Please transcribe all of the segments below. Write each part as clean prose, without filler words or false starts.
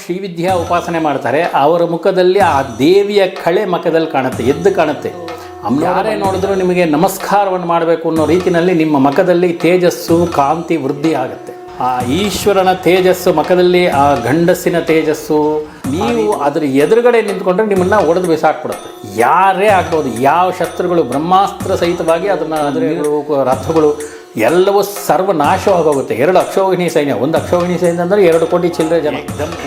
ಶ್ರೀವಿದ್ಯಾ ಉಪಾಸನೆ ಮಾಡ್ತಾರೆ ಅವರ ಮುಖದಲ್ಲಿ ಆ ದೇವಿಯ ಕಳೆ ಮುಖದಲ್ಲಿ ಕಾಣುತ್ತೆ, ಎದ್ದು ಕಾಣುತ್ತೆ. ಯಾರೇ ನೋಡಿದ್ರು ನಿಮಗೆ ನಮಸ್ಕಾರವನ್ನು ಮಾಡಬೇಕು ಅನ್ನೋ ರೀತಿಯಲ್ಲಿ ನಿಮ್ಮ ಮುಖದಲ್ಲಿ ತೇಜಸ್ಸು ಕಾಂತಿ ವೃದ್ಧಿ ಆಗುತ್ತೆ. ಆ ಈಶ್ವರನ ತೇಜಸ್ಸು ಮುಖದಲ್ಲಿ, ಆ ಗಂಡಸಿನ ತೇಜಸ್ಸು, ನೀವು ಅದರ ಎದುರುಗಡೆ ನಿಂತ್ಕೊಂಡ್ರೆ ನಿಮ್ಮನ್ನು ಒಡೆದು ಬಿಸಾಕ್ಬಿಡುತ್ತೆ. ಯಾರೇ ಆಗ್ಬೋದು, ಯಾವ ಶಸ್ತ್ರಗಳು ಬ್ರಹ್ಮಾಸ್ತ್ರ ಸಹಿತವಾಗಿ ಅದನ್ನು ರಥಗಳು ಎಲ್ಲವೂ ಸರ್ವನಾಶವಾಗೋಗುತ್ತೆ. 2 ಅಕ್ಷೋಹಿಣಿ ಸೈನ್ಯ, 1 ಅಕ್ಷೋಹಿಣಿ ಸೈನ್ಯ ಅಂದರೆ 2 ಕೋಟಿ ಚಿಲ್ಲರೆ ಜನ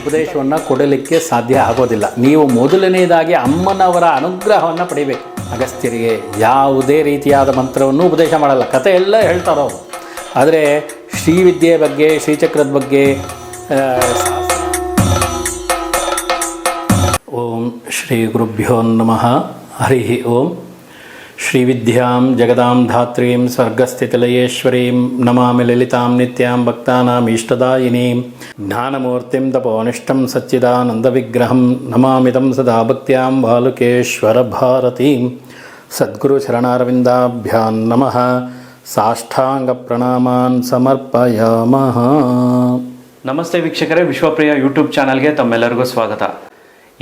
ಉಪದೇಶವನ್ನು ಕೊಡಲಿಕ್ಕೆ ಸಾಧ್ಯ ಆಗೋದಿಲ್ಲ. ನೀವು ಮೊದಲನೇದಾಗಿ ಅಮ್ಮನವರ ಅನುಗ್ರಹವನ್ನು ಪಡಿಬೇಕು. ಅಗಸ್ತ್ಯರಿಗೆ ಯಾವುದೇ ರೀತಿಯಾದ ಮಂತ್ರವನ್ನು ಉಪದೇಶ ಮಾಡಲ್ಲ, ಕತೆ ಎಲ್ಲ ಹೇಳ್ತಾರೋ. ಆದರೆ ಶ್ರೀವಿದ್ಯೆ ಬಗ್ಗೆ, ಶ್ರೀಚಕ್ರದ ಬಗ್ಗೆ ಓಂ ಶ್ರೀ ಗುರುಭ್ಯೋ ನಮಃ. ಹರಿ ಓಂ. ಶ್ರೀವಿದ್ಯಾಂ ಜಗದಾಂ ಧಾತ್ರೀಂ ಸ್ವರ್ಗಸ್ಥಿತಿಲಯೇಶ್ವರೀಂ ನಮಾಮಿ ಲಲಿತಾಂ ನಿತ್ಯಾಂ ಭಕ್ತಾನಾಂ ಇಷ್ಟದಾಯಿನೀಂ ಜ್ಞಾನಮೂರ್ತಿಂ ತಪೋನಿಷ್ಠಂ ಸಚ್ಚಿದಾನಂದವಿಗ್ರಹಂ ನಮಾಮಿದಂ ಸದಾ ಭಕ್ತ್ಯಾಂ ಬಾಲುಕೇಶ್ವರ ಭಾರತೀಂ ಸದ್ಗುರು ಚರಣಾರವಿಂದಾಭ್ಯಾಂ ನಮಃ. ಸಾಷ್ಟಾಂಗ ಪ್ರಣಾಮಾನ್ ಸಮರ್ಪಯಾಮಃ. ನಮಸ್ತೆ ವೀಕ್ಷಕರೇ, ವಿಶ್ವಪ್ರಿಯ ಯೂಟ್ಯೂಬ್ ಚಾನಲ್ಗೆ ತಮ್ಮೆಲ್ಲರಿಗೂ ಸ್ವಾಗತ.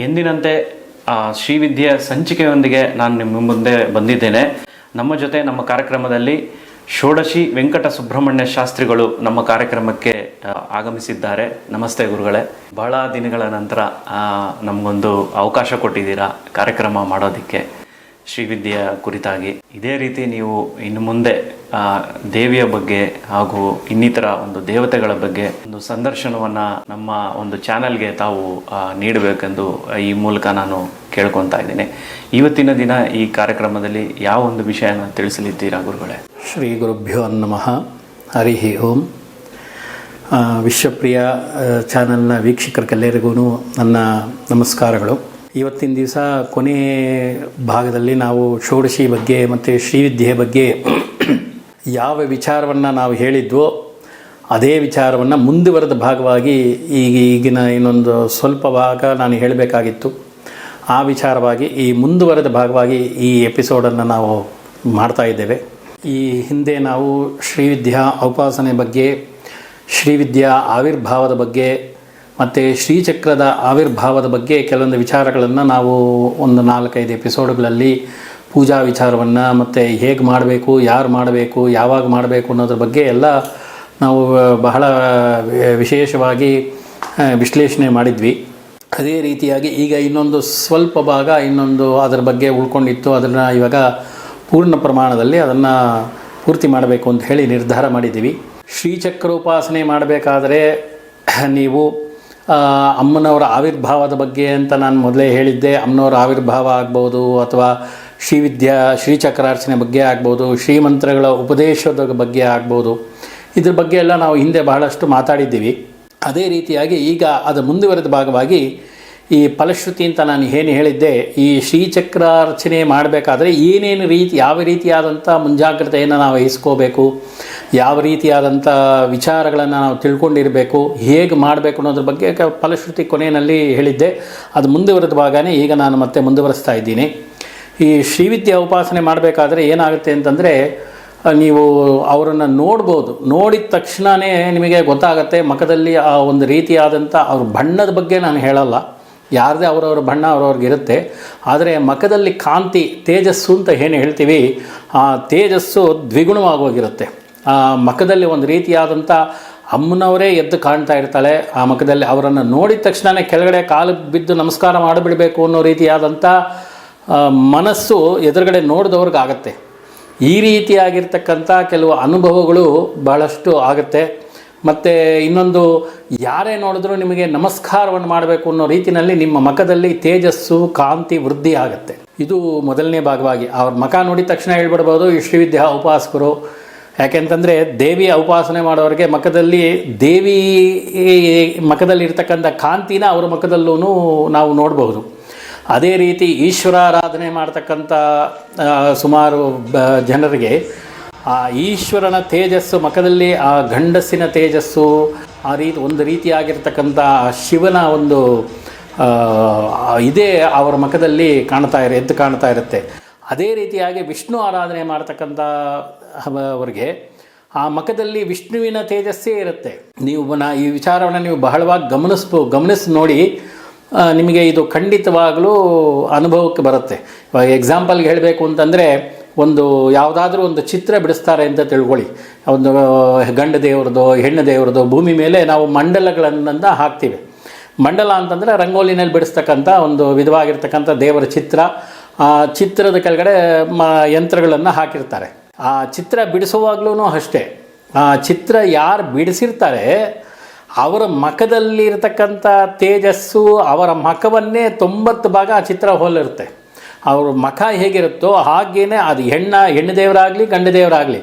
ಎಂದಿನಂತೆ ಶ್ರೀವಿದ್ಯೆಯ ಸಂಚಿಕೆಯೊಂದಿಗೆ ನಾನು ನಿಮ್ಮ ಮುಂದೆ ಬಂದಿದ್ದೇನೆ. ನಮ್ಮ ಜೊತೆ ನಮ್ಮ ಕಾರ್ಯಕ್ರಮದಲ್ಲಿ ಷೋಡಶಿ ವೆಂಕಟ ಸುಬ್ರಹ್ಮಣ್ಯ ಶಾಸ್ತ್ರಿಗಳು ನಮ್ಮ ಕಾರ್ಯಕ್ರಮಕ್ಕೆ ಆಗಮಿಸಿದ್ದಾರೆ. ನಮಸ್ತೆ ಗುರುಗಳೇ. ಬಹಳ ದಿನಗಳ ನಂತರ ನಮಗೊಂದು ಅವಕಾಶ ಕೊಟ್ಟಿದ್ದೀರಾ ಕಾರ್ಯಕ್ರಮ ಮಾಡೋದಕ್ಕೆ ಶ್ರೀವಿದ್ಯೆಯ ಕುರಿತಾಗಿ. ಇದೇ ರೀತಿ ನೀವು ಇನ್ನು ಮುಂದೆ ದೇವಿಯ ಬಗ್ಗೆ ಹಾಗೂ ಇನ್ನಿತರ ಒಂದು ದೇವತೆಗಳ ಬಗ್ಗೆ ಒಂದು ಸಂದರ್ಶನವನ್ನು ನಮ್ಮ ಒಂದು ಚಾನಲ್ಗೆ ತಾವು ನೀಡಬೇಕೆಂದು ಈ ಮೂಲಕ ನಾನು ಕೇಳ್ಕೊತಾ ಇದ್ದೀನಿ. ಇವತ್ತಿನ ದಿನ ಈ ಕಾರ್ಯಕ್ರಮದಲ್ಲಿ ಯಾವ ಒಂದು ವಿಷಯನ ತಿಳಿಸಲಿದ್ದೀರಾ ಗುರುಗಳೇ? ಶ್ರೀ ಗುರುಭ್ಯೋ ನಮಃ. ಹರಿ ಓಂ. ವಿಶ್ವಪ್ರಿಯ ಚಾನಲ್ನ ವೀಕ್ಷಕರಿಗೆಲ್ಲರಿಗೂ ನನ್ನ ನಮಸ್ಕಾರಗಳು. ಇವತ್ತಿನ ದಿವಸ ಕೊನೆ ಭಾಗದಲ್ಲಿ ನಾವು ಷೋಡಶಿ ಬಗ್ಗೆ ಮತ್ತು ಶ್ರೀವಿದ್ಯೆ ಬಗ್ಗೆ ಯಾವ ವಿಚಾರವನ್ನು ನಾವು ಹೇಳಿದ್ವೋ ಅದೇ ವಿಚಾರವನ್ನು ಮುಂದುವರೆದ ಭಾಗವಾಗಿ ಈಗಿನ ಇನ್ನೊಂದು ಸ್ವಲ್ಪ ಭಾಗ ನಾನು ಹೇಳಬೇಕಾಗಿತ್ತು. ಆ ವಿಚಾರವಾಗಿ ಈ ಮುಂದುವರೆದ ಭಾಗವಾಗಿ ಈ ಎಪಿಸೋಡನ್ನು ನಾವು ಮಾಡ್ತಾ ಇದ್ದೇವೆ. ಈ ಹಿಂದೆ ನಾವು ಶ್ರೀವಿದ್ಯಾ ಉಪಾಸನೆ ಬಗ್ಗೆ, ಶ್ರೀವಿದ್ಯಾ ಆವಿರ್ಭಾವದ ಬಗ್ಗೆ ಮತ್ತು ಶ್ರೀಚಕ್ರದ ಆವಿರ್ಭಾವದ ಬಗ್ಗೆ ಕೆಲವೊಂದು ವಿಚಾರಗಳನ್ನು ನಾವು ಒಂದು 4-5 ಎಪಿಸೋಡ್ಗಳಲ್ಲಿ ಪೂಜಾ ವಿಚಾರವನ್ನು ಮತ್ತು ಹೇಗೆ ಮಾಡಬೇಕು, ಯಾರು ಮಾಡಬೇಕು, ಯಾವಾಗ ಮಾಡಬೇಕು ಅನ್ನೋದ್ರ ಬಗ್ಗೆ ಎಲ್ಲ ನಾವು ಬಹಳ ವಿಶೇಷವಾಗಿ ವಿಶ್ಲೇಷಣೆ ಮಾಡಿದ್ವಿ. ಅದೇ ರೀತಿಯಾಗಿ ಈಗ ಇನ್ನೊಂದು ಸ್ವಲ್ಪ ಭಾಗ ಅದರ ಬಗ್ಗೆ ಉಳ್ಕೊಂಡಿತ್ತು. ಅದನ್ನು ಇವಾಗ ಪೂರ್ಣ ಪ್ರಮಾಣದಲ್ಲಿ ಅದನ್ನು ಪೂರ್ತಿ ಮಾಡಬೇಕು ಅಂತ ಹೇಳಿ ನಿರ್ಧಾರ ಮಾಡಿದ್ದೀವಿ. ಶ್ರೀಚಕ್ರ ಉಪಾಸನೆ ಮಾಡಬೇಕಾದರೆ ನೀವು ಅಮ್ಮನವರ ಆವಿರ್ಭಾವದ ಬಗ್ಗೆ ಅಂತ ನಾನು ಮೊದಲೇ ಹೇಳಿದ್ದೆ. ಅಮ್ಮನವರ ಆವಿರ್ಭಾವ ಆಗ್ಬೋದು, ಅಥವಾ ಶ್ರೀಚಕ್ರಾರ್ಚನೆ ಬಗ್ಗೆ ಆಗ್ಬೋದು, ಶ್ರೀಮಂತ್ರಗಳ ಉಪದೇಶದ ಬಗ್ಗೆ ಆಗ್ಬೋದು. ಇದ್ರ ಬಗ್ಗೆ ಎಲ್ಲ ನಾವು ಹಿಂದೆ ಬಹಳಷ್ಟು ಮಾತಾಡಿದ್ದೀವಿ. ಅದೇ ರೀತಿಯಾಗಿ ಈಗ ಅದು ಮುಂದುವರೆದ ಭಾಗವಾಗಿ ಈ ಫಲಶ್ರುತಿ ಅಂತ ನಾನು ಏನು ಹೇಳಿದ್ದೆ, ಈ ಶ್ರೀಚಕ್ರಾರ್ಚನೆ ಮಾಡಬೇಕಾದ್ರೆ ಏನೇನು ಯಾವ ರೀತಿಯಾದಂಥ ಮುಂಜಾಗ್ರತೆಯನ್ನು ನಾವು ವಹಿಸ್ಕೋಬೇಕು, ಯಾವ ರೀತಿಯಾದಂಥ ವಿಚಾರಗಳನ್ನು ನಾವು ತಿಳ್ಕೊಂಡಿರಬೇಕು, ಹೇಗೆ ಮಾಡಬೇಕು ಅನ್ನೋದ್ರ ಬಗ್ಗೆ ಫಲಶ್ರುತಿ ಕೊನೆಯಲ್ಲಿ ಹೇಳಿದ್ದೆ. ಅದು ಮುಂದುವರೆದ ಭಾಗನೇ ಈಗ ನಾನು ಮತ್ತೆ ಮುಂದುವರಿಸ್ತಾ ಇದ್ದೀನಿ. ಈ ಶ್ರೀವಿದ್ಯಾ ಉಪಾಸನೆ ಮಾಡಬೇಕಾದ್ರೆ ಏನಾಗುತ್ತೆ ಅಂತಂದರೆ, ನೀವು ಅವರನ್ನು ನೋಡ್ಬೋದು. ನೋಡಿದ ತಕ್ಷಣವೇ ನಿಮಗೆ ಗೊತ್ತಾಗುತ್ತೆ ಮುಖದಲ್ಲಿ ಆ ಒಂದು ರೀತಿಯಾದಂಥ ಅವ್ರ ಬಣ್ಣದ ಬಗ್ಗೆ ನಾನು ಹೇಳಲ್ಲ, ಯಾರದೇ ಅವರವ್ರ ಬಣ್ಣ ಅವ್ರವ್ರಿಗಿರುತ್ತೆ. ಆದರೆ ಮುಖದಲ್ಲಿ ಕಾಂತಿ, ತೇಜಸ್ಸು ಅಂತ ಏನು ಹೇಳ್ತೀವಿ, ಆ ತೇಜಸ್ಸು ದ್ವಿಗುಣವಾಗೋಗಿರುತ್ತೆ. ಆ ಮುಖದಲ್ಲಿ ಒಂದು ರೀತಿಯಾದಂಥ ಅಮ್ಮನವರೇ ಎದ್ದು ಕಾಣ್ತಾ ಇರ್ತಾಳೆ. ಆ ಮುಖದಲ್ಲಿ ಅವರನ್ನು ನೋಡಿದ ತಕ್ಷಣವೇ ಕೆಳಗಡೆ ಕಾಲು ಬಿದ್ದು ನಮಸ್ಕಾರ ಮಾಡಿಬಿಡಬೇಕು ಅನ್ನೋ ರೀತಿಯಾದಂಥ ಮನಸ್ಸು ಎದುರುಗಡೆ ನೋಡಿದವ್ರಿಗಾಗತ್ತೆ. ಈ ರೀತಿಯಾಗಿರ್ತಕ್ಕಂಥ ಕೆಲವು ಅನುಭವಗಳು ಬಹಳಷ್ಟು ಆಗುತ್ತೆ. ಮತ್ತು ಇನ್ನೊಂದು, ಯಾರೇ ನೋಡಿದ್ರೂ ನಿಮಗೆ ನಮಸ್ಕಾರವನ್ನು ಮಾಡಬೇಕು ಅನ್ನೋ ರೀತಿಯಲ್ಲಿ ನಿಮ್ಮ ಮುಖದಲ್ಲಿ ತೇಜಸ್ಸು ಕಾಂತಿ ವೃದ್ಧಿ ಆಗುತ್ತೆ. ಇದು ಮೊದಲನೇ ಭಾಗವಾಗಿ. ಅವ್ರ ಮುಖ ನೋಡಿದ ತಕ್ಷಣ ಹೇಳ್ಬಿಡ್ಬೋದು ಈ ಶ್ರೀವಿದ್ಯಾ ಉಪಾಸಕರು. ಯಾಕೆಂತಂದರೆ ದೇವಿಯ ಉಪಾಸನೆ ಮಾಡೋರಿಗೆ ಮುಖದಲ್ಲಿ ಇರ್ತಕ್ಕಂಥ ಕಾಂತಿನ ಅವರ ಮುಖದಲ್ಲೂ ನಾವು ನೋಡಬಹುದು. ಅದೇ ರೀತಿ ಈಶ್ವರಾರಾಧನೆ ಮಾಡ್ತಕ್ಕಂಥ ಸುಮಾರು ಜನರಿಗೆ ಆ ಈಶ್ವರನ ತೇಜಸ್ಸು ಮುಖದಲ್ಲಿ, ಆ ಗಂಡಸಿನ ತೇಜಸ್ಸು, ಆ ಒಂದು ರೀತಿಯಾಗಿರ್ತಕ್ಕಂಥ ಶಿವನ ಒಂದು ಇದೇ ಅವರ ಮುಖದಲ್ಲಿ ಎದ್ದು ಕಾಣ್ತಾ ಇರುತ್ತೆ. ಅದೇ ರೀತಿಯಾಗಿ ವಿಷ್ಣು ಆರಾಧನೆ ಮಾಡ್ತಕ್ಕಂಥ ಅವರಿಗೆ ಆ ಮುಖದಲ್ಲಿ ವಿಷ್ಣುವಿನ ತೇಜಸ್ಸೇ ಇರುತ್ತೆ. ನೀವು ಈ ವಿಚಾರವನ್ನು ನೀವು ಬಹಳವಾಗಿ ಗಮನಿಸಿ ನೋಡಿ, ನಿಮಗೆ ಇದು ಖಂಡಿತವಾಗಲೂ ಅನುಭವಕ್ಕೆ ಬರುತ್ತೆ. ಇವಾಗ ಎಕ್ಸಾಂಪಲ್ಗೆ ಹೇಳಬೇಕು ಅಂತಂದರೆ, ಯಾವುದಾದ್ರೂ ಒಂದು ಚಿತ್ರ ಬಿಡಿಸ್ತಾರೆ ಅಂತ ತಿಳ್ಕೊಳ್ಳಿ. ಒಂದು ಗಂಡು ದೇವ್ರದ್ದು, ಹೆಣ್ಣು ದೇವ್ರದ್ದು, ಭೂಮಿ ಮೇಲೆ ನಾವು ಮಂಡಲಗಳನ್ನು ಹಾಕ್ತೀವಿ. ಮಂಡಲ ಅಂತಂದರೆ ರಂಗೋಲಿನಲ್ಲಿ ಬಿಡಿಸ್ತಕ್ಕಂಥ ಒಂದು ವಿಧವಾಗಿರ್ತಕ್ಕಂಥ ದೇವರ ಚಿತ್ರ. ಆ ಚಿತ್ರದ ಕೆಳಗಡೆ ಯಂತ್ರಗಳನ್ನು ಹಾಕಿರ್ತಾರೆ. ಆ ಚಿತ್ರ ಬಿಡಿಸುವಾಗ್ಲೂ ಅಷ್ಟೇ, ಆ ಚಿತ್ರ ಯಾರು ಬಿಡಿಸಿರ್ತಾರೆ ಅವರ ಮುಖದಲ್ಲಿರ್ತಕ್ಕಂಥ ತೇಜಸ್ಸು, ಅವರ ಮುಖವನ್ನೇ 90 ಭಾಗ ಆ ಚಿತ್ರ ಹೋಲಿರುತ್ತೆ. ಅವ್ರ ಮುಖ ಹೇಗಿರುತ್ತೋ ಹಾಗೇನೆ ಅದು ಹೆಣ್ಣು ದೇವರಾಗಲಿ ಗಂಡು ದೇವರಾಗಲಿ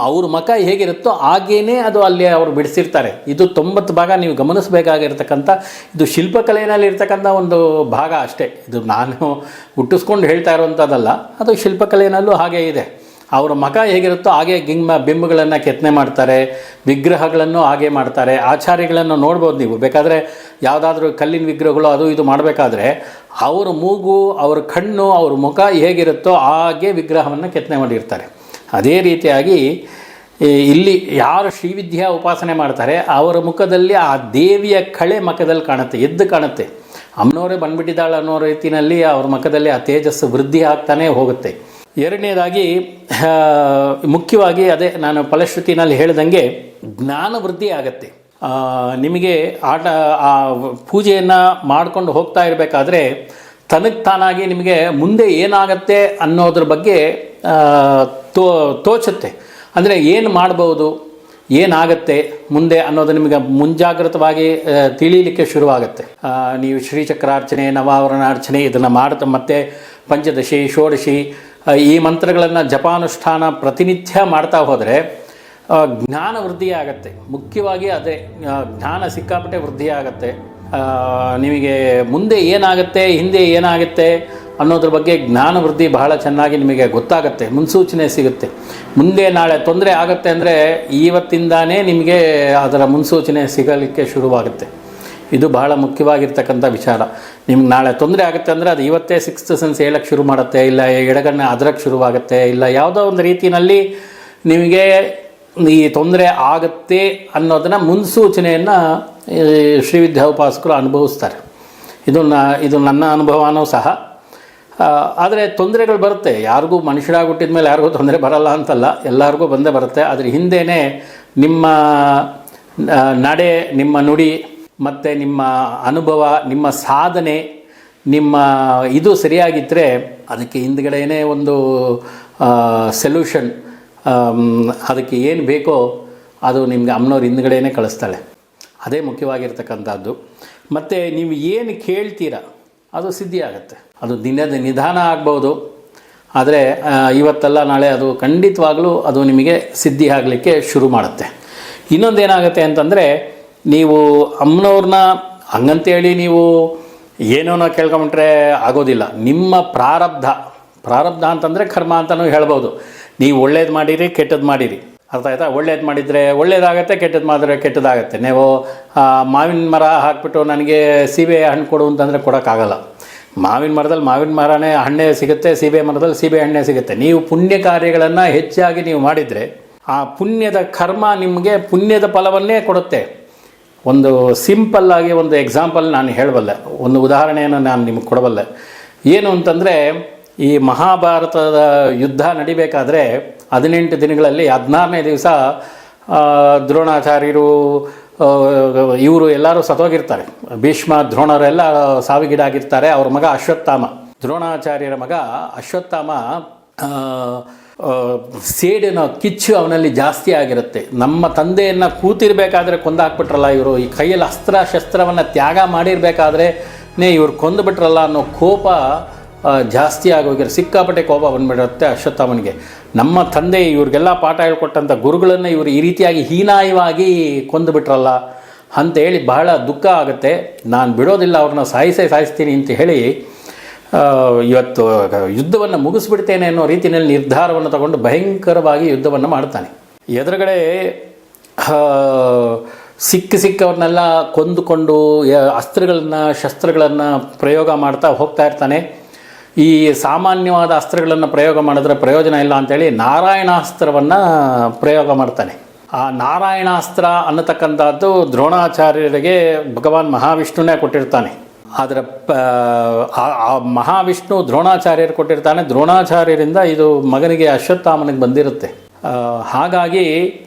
ಅವ್ರ ಮುಖ ಹೇಗಿರುತ್ತೋ ಹಾಗೇನೆ ಅದು ಅಲ್ಲಿ ಅವರು ಬಿಡಿಸಿರ್ತಾರೆ. ಇದು 90 ಭಾಗ ನೀವು ಗಮನಿಸಬೇಕಾಗಿರ್ತಕ್ಕಂಥ, ಇದು ಶಿಲ್ಪಕಲೆಯಲ್ಲಿ ಇರ್ತಕ್ಕಂಥ ಒಂದು ಭಾಗ ಅಷ್ಟೇ. ಇದು ನಾನು ಹುಟ್ಟಿಸ್ಕೊಂಡು ಹೇಳ್ತಾ ಇರುವಂಥದ್ದಲ್ಲ, ಅದು ಶಿಲ್ಪಕಲೆಯಲ್ಲೂ ಹಾಗೇ ಇದೆ. ಅವರ ಮುಖ ಹೇಗಿರುತ್ತೋ ಹಾಗೆ ಬಿಂಬಗಳನ್ನು ಕೆತ್ತನೆ ಮಾಡ್ತಾರೆ, ವಿಗ್ರಹಗಳನ್ನು ಹಾಗೆ ಮಾಡ್ತಾರೆ. ಆಚಾರ್ಯಗಳನ್ನು ನೋಡ್ಬೋದು ನೀವು ಬೇಕಾದರೆ, ಯಾವುದಾದ್ರೂ ಕಲ್ಲಿನ ವಿಗ್ರಹಗಳು ಅದು ಇದು ಮಾಡಬೇಕಾದ್ರೆ ಅವರ ಮೂಗು, ಅವರ ಕಣ್ಣು, ಅವ್ರ ಮುಖ ಹೇಗಿರುತ್ತೋ ಹಾಗೆ ವಿಗ್ರಹವನ್ನು ಕೆತ್ತನೆ ಮಾಡಿರ್ತಾರೆ. ಅದೇ ರೀತಿಯಾಗಿ ಇಲ್ಲಿ ಯಾರು ಶ್ರೀವಿದ್ಯಾ ಉಪಾಸನೆ ಮಾಡ್ತಾರೆ ಅವರ ಮುಖದಲ್ಲಿ ಆ ದೇವಿಯ ಕಳೆ ಮುಖದಲ್ಲಿ ಕಾಣುತ್ತೆ, ಎದ್ದು ಕಾಣುತ್ತೆ. ಅಮ್ಮನವರೇ ಬಂದ್ಬಿಟ್ಟಿದ್ದಾಳೆ ಅನ್ನೋ ರೀತಿಯಲ್ಲಿ ಅವ್ರ ಮುಖದಲ್ಲಿ ಆ ತೇಜಸ್ಸು ವೃದ್ಧಿ ಆಗ್ತಾನೇ ಹೋಗುತ್ತೆ. ಎರಡನೇದಾಗಿ ಮುಖ್ಯವಾಗಿ ಅದೇ ನಾನು ಫಲಶ್ರುತಿನಲ್ಲಿ ಹೇಳ್ದಂಗೆ ಜ್ಞಾನ ವೃದ್ಧಿ ಆಗತ್ತೆ. ನಿಮಗೆ ಆ ಪೂಜೆಯನ್ನು ಮಾಡ್ಕೊಂಡು ಹೋಗ್ತಾ ಇರಬೇಕಾದ್ರೆ ತಾನಾಗಿ ನಿಮಗೆ ಮುಂದೆ ಏನಾಗತ್ತೆ ಅನ್ನೋದ್ರ ಬಗ್ಗೆ ತೋಚುತ್ತೆ. ಅಂದರೆ ಏನು ಮಾಡ್ಬೋದು, ಏನಾಗತ್ತೆ ಮುಂದೆ ಅನ್ನೋದು ನಿಮಗೆ ಮುಂಜಾಗ್ರತವಾಗಿ ತಿಳಿಯಲಿಕ್ಕೆ ಶುರುವಾಗುತ್ತೆ. ನೀವು ಶ್ರೀಚಕ್ರಾರ್ಚನೆ, ನವಾವರಣಾರ್ಚನೆ ಇದನ್ನು ಮತ್ತೆ ಪಂಚದಶಿ, ಷೋಡಶಿ ಈ ಮಂತ್ರಗಳನ್ನು ಜಪಾನುಷ್ಠಾನ ಪ್ರತಿನಿತ್ಯ ಮಾಡ್ತಾ ಹೋದರೆ ಜ್ಞಾನ ವೃದ್ಧಿ ಆಗತ್ತೆ. ಮುಖ್ಯವಾಗಿ ಅದೇ ಜ್ಞಾನ ಸಿಕ್ಕಾಪಟ್ಟೆ ವೃದ್ಧಿ ಆಗತ್ತೆ. ನಿಮಗೆ ಮುಂದೆ ಏನಾಗುತ್ತೆ, ಹಿಂದೆ ಏನಾಗುತ್ತೆ ಅನ್ನೋದ್ರ ಬಗ್ಗೆ ಜ್ಞಾನ ವೃದ್ಧಿ ಬಹಳ ಚೆನ್ನಾಗಿ ನಿಮಗೆ ಗೊತ್ತಾಗುತ್ತೆ, ಮುನ್ಸೂಚನೆ ಸಿಗುತ್ತೆ. ಮುಂದೆ ನಾಳೆ ತೊಂದರೆ ಆಗುತ್ತೆ ಅಂದರೆ ಇವತ್ತಿಂದಾನೇ ನಿಮಗೆ ಅದರ ಮುನ್ಸೂಚನೆ ಸಿಗಲಿಕ್ಕೆ ಶುರುವಾಗುತ್ತೆ. ಇದು ಬಹಳ ಮುಖ್ಯವಾಗಿರ್ತಕ್ಕಂಥ ವಿಚಾರ. ನಿಮ್ಗೆ ನಾಳೆ ತೊಂದರೆ ಆಗುತ್ತೆ ಅಂದರೆ ಅದು ಇವತ್ತೇ ಸಿಕ್ಸ್ತ್ ಸೆನ್ಸ್ ಹೇಳಕ್ಕೆ ಶುರು ಮಾಡುತ್ತೆ, ಇಲ್ಲ ಎಡಗಣ್ಣೆ ಅದರಕ್ಕೆ ಶುರುವಾಗುತ್ತೆ, ಇಲ್ಲ ಯಾವುದೋ ಒಂದು ರೀತಿಯಲ್ಲಿ ನಿಮಗೆ ಈ ತೊಂದರೆ ಆಗುತ್ತೆ ಅನ್ನೋದನ್ನು ಮುನ್ಸೂಚನೆಯನ್ನು ಶ್ರೀವಿದ್ಯಾ ಉಪಾಸಕರು ಅನುಭವಿಸ್ತಾರೆ. ಇದು ನನ್ನ ಅನುಭವನೂ ಸಹ. ಆದರೆ ತೊಂದರೆಗಳು ಬರುತ್ತೆ, ಯಾರಿಗೂ ಮನುಷ್ಯರಾಗಿ ಹುಟ್ಟಿದ ಮೇಲೆ ಯಾರಿಗೂ ತೊಂದರೆ ಬರಲ್ಲ ಅಂತಲ್ಲ, ಎಲ್ಲರಿಗೂ ಬಂದೇ ಬರುತ್ತೆ. ಅದ್ರ ಹಿಂದೆಯೇ ನಿಮ್ಮ ನಡೆ, ನಿಮ್ಮ ನುಡಿ ಮತ್ತು ನಿಮ್ಮ ಅನುಭವ, ನಿಮ್ಮ ಸಾಧನೆ, ನಿಮ್ಮ ಇದು ಸರಿಯಾಗಿದ್ದರೆ ಅದಕ್ಕೆ ಹಿಂದ್ಗಡೆಯೇ ಒಂದು ಸೊಲ್ಯೂಷನ್, ಅದಕ್ಕೆ ಏನು ಬೇಕೋ ಅದು ನಿಮಗೆ ಅಮ್ಮನವ್ರು ಹಿಂದ್ಗಡೆಯೇ ಕಳಿಸ್ತಾಳೆ. ಅದೇ ಮುಖ್ಯವಾಗಿರ್ತಕ್ಕಂಥದ್ದು. ಮತ್ತು ನೀವು ಏನು ಕೇಳ್ತೀರ ಅದು ಸಿದ್ಧಿ ಆಗುತ್ತೆ. ಅದು ನಿಧಾನ ಆಗ್ಬೋದು, ಆದರೆ ಇವತ್ತಲ್ಲ ನಾಳೆ ಅದು ಖಂಡಿತವಾಗಲೂ ಅದು ನಿಮಗೆ ಸಿದ್ಧಿ ಆಗಲಿಕ್ಕೆ ಶುರು ಮಾಡುತ್ತೆ. ಇನ್ನೊಂದೇನಾಗುತ್ತೆ ಅಂತಂದರೆ, ನೀವು ಅಮ್ಮನವ್ರನ್ನ ಹಂಗಂತೇಳಿ ನೀವು ಏನೋ ಕೇಳ್ಕೊಂಬಿಟ್ರೆ ಆಗೋದಿಲ್ಲ. ನಿಮ್ಮ ಪ್ರಾರಬ್ಧ ಅಂತಂದರೆ ಕರ್ಮ ಅಂತಲೂ ಹೇಳ್ಬೋದು. ನೀವು ಒಳ್ಳೇದು ಮಾಡಿರಿ, ಕೆಟ್ಟದ್ದು ಮಾಡಿರಿ, ಅರ್ಥ ಆಯ್ತಾ? ಒಳ್ಳೇದು ಮಾಡಿದರೆ ಒಳ್ಳೇದಾಗತ್ತೆ, ಕೆಟ್ಟದ್ದು ಮಾಡಿದ್ರೆ ಕೆಟ್ಟದಾಗತ್ತೆ. ನೀವು ಮಾವಿನ ಮರ ಹಾಕ್ಬಿಟ್ಟು ನನಗೆ ಸೀಬೆ ಹಣ್ಣು ಕೊಡು ಅಂತಂದರೆ ಕೊಡೋಕ್ಕಾಗಲ್ಲ. ಮಾವಿನ ಮರದಲ್ಲಿ ಮಾವಿನ ಮರನೇ ಹಣ್ಣೇ ಸಿಗುತ್ತೆ, ಸೀಬೆ ಮರದಲ್ಲಿ ಸೀಬೆ ಹಣ್ಣೇ ಸಿಗುತ್ತೆ. ನೀವು ಪುಣ್ಯ ಕಾರ್ಯಗಳನ್ನು ಹೆಚ್ಚಾಗಿ ನೀವು ಮಾಡಿದರೆ ಆ ಪುಣ್ಯದ ಕರ್ಮ ನಿಮಗೆ ಪುಣ್ಯದ ಫಲವನ್ನೇ ಕೊಡುತ್ತೆ. ಒಂದು ಸಿಂಪಲ್ಲಾಗಿ ಒಂದು ಎಕ್ಸಾಂಪಲ್ ನಾನು ಹೇಳಬಲ್ಲೆ, ಒಂದು ಉದಾಹರಣೆಯನ್ನು ನಾನು ನಿಮಗೆ ಕೊಡಬಲ್ಲೆ. ಏನು ಅಂತಂದರೆ, ಈ ಮಹಾಭಾರತದ ಯುದ್ಧ ನಡಿಬೇಕಾದ್ರೆ 18 ದಿನಗಳಲ್ಲಿ 14ನೇ ದಿವಸ ದ್ರೋಣಾಚಾರ್ಯರು ಇವರು ಎಲ್ಲರೂ ಸತ್ತೋಗಿರ್ತಾರೆ. ಭೀಷ್ಮ, ದ್ರೋಣರೆಲ್ಲ ಸಾವಿಗೀಡಾಗಿರ್ತಾರೆ. ಅವ್ರ ಮಗ ಅಶ್ವತ್ಥಾಮ, ದ್ರೋಣಾಚಾರ್ಯರ ಮಗ ಅಶ್ವತ್ಥಾಮ ಸೇಡಿನ ಕಿಚ್ಚು ಅವನಲ್ಲಿ ಜಾಸ್ತಿ ಆಗಿರುತ್ತೆ. ನಮ್ಮ ತಂದೆಯನ್ನು ಕೂತಿರ್ಬೇಕಾದ್ರೆ ಕೊಂದಾಕ್ಬಿಟ್ರಲ್ಲ ಇವರು, ಈ ಕೈಯಲ್ಲಿ ಶಸ್ತ್ರವನ್ನು ತ್ಯಾಗ ಮಾಡಿರಬೇಕಾದ್ರೆ ಇವ್ರು ಕೊಂದುಬಿಟ್ರಲ್ಲ ಅನ್ನೋ ಕೋಪ ಜಾಸ್ತಿ ಆಗೋಗಿರೋ, ಸಿಕ್ಕಾಪಟ್ಟೆ ಕೋಪ ಬಂದುಬಿಡುತ್ತೆ ಅಶ್ವತ್ಥಾಮನಿಗೆ. ನಮ್ಮ ತಂದೆ ಇವ್ರಿಗೆಲ್ಲ ಪಾಠ ಹೇಳ್ಕೊಟ್ಟಂಥ ಗುರುಗಳನ್ನು ಇವರು ಈ ರೀತಿಯಾಗಿ ಹೀನಾಯವಾಗಿ ಕೊಂದುಬಿಟ್ರಲ್ಲ ಅಂತೇಳಿ ಬಹಳ ದುಃಖ ಆಗುತ್ತೆ. ನಾನು ಬಿಡೋದಿಲ್ಲ, ಅವ್ರನ್ನ ಸಾಯಿಸ್ತೀನಿ ಅಂತ ಹೇಳಿ ಇವತ್ತು ಯುದ್ಧವನ್ನು ಮುಗಿಸ್ಬಿಡ್ತೇನೆ ಅನ್ನೋ ರೀತಿಯಲ್ಲಿ ನಿರ್ಧಾರವನ್ನು ತಗೊಂಡು ಭಯಂಕರವಾಗಿ ಯುದ್ಧವನ್ನು ಮಾಡ್ತಾನೆ. ಎದುರುಗಡೆ ಸಿಕ್ಕವ್ರನ್ನೆಲ್ಲ ಕೊಂದುಕೊಂಡು ಶಸ್ತ್ರಗಳನ್ನು ಪ್ರಯೋಗ ಮಾಡ್ತಾ ಹೋಗ್ತಾ ಇರ್ತಾನೆ. ಈ ಸಾಮಾನ್ಯವಾದ ಅಸ್ತ್ರಗಳನ್ನು ಪ್ರಯೋಗ ಮಾಡಿದ್ರೆ ಪ್ರಯೋಜನ ಇಲ್ಲ ಅಂಥೇಳಿ ನಾರಾಯಣಾಸ್ತ್ರವನ್ನು ಪ್ರಯೋಗ ಮಾಡ್ತಾನೆ. ಆ ನಾರಾಯಣಾಸ್ತ್ರ ಅನ್ನತಕ್ಕಂಥದ್ದು ದ್ರೋಣಾಚಾರ್ಯರಿಗೆ ಭಗವಾನ್ ಮಹಾವಿಷ್ಣುನೇ ಕೊಟ್ಟಿರ್ತಾನೆ. ಅದರ ಮಹಾವಿಷ್ಣು ದ್ರೋಣಾಚಾರ್ಯರು ಕೊಟ್ಟಿರ್ತಾನೆ. ದ್ರೋಣಾಚಾರ್ಯರಿಂದ ಇದು ಮಗನಿಗೆ ಅಶ್ವತ್ಥಾಮನಿಗೆ ಬಂದಿರುತ್ತೆ. ಹಾಗಾಗಿ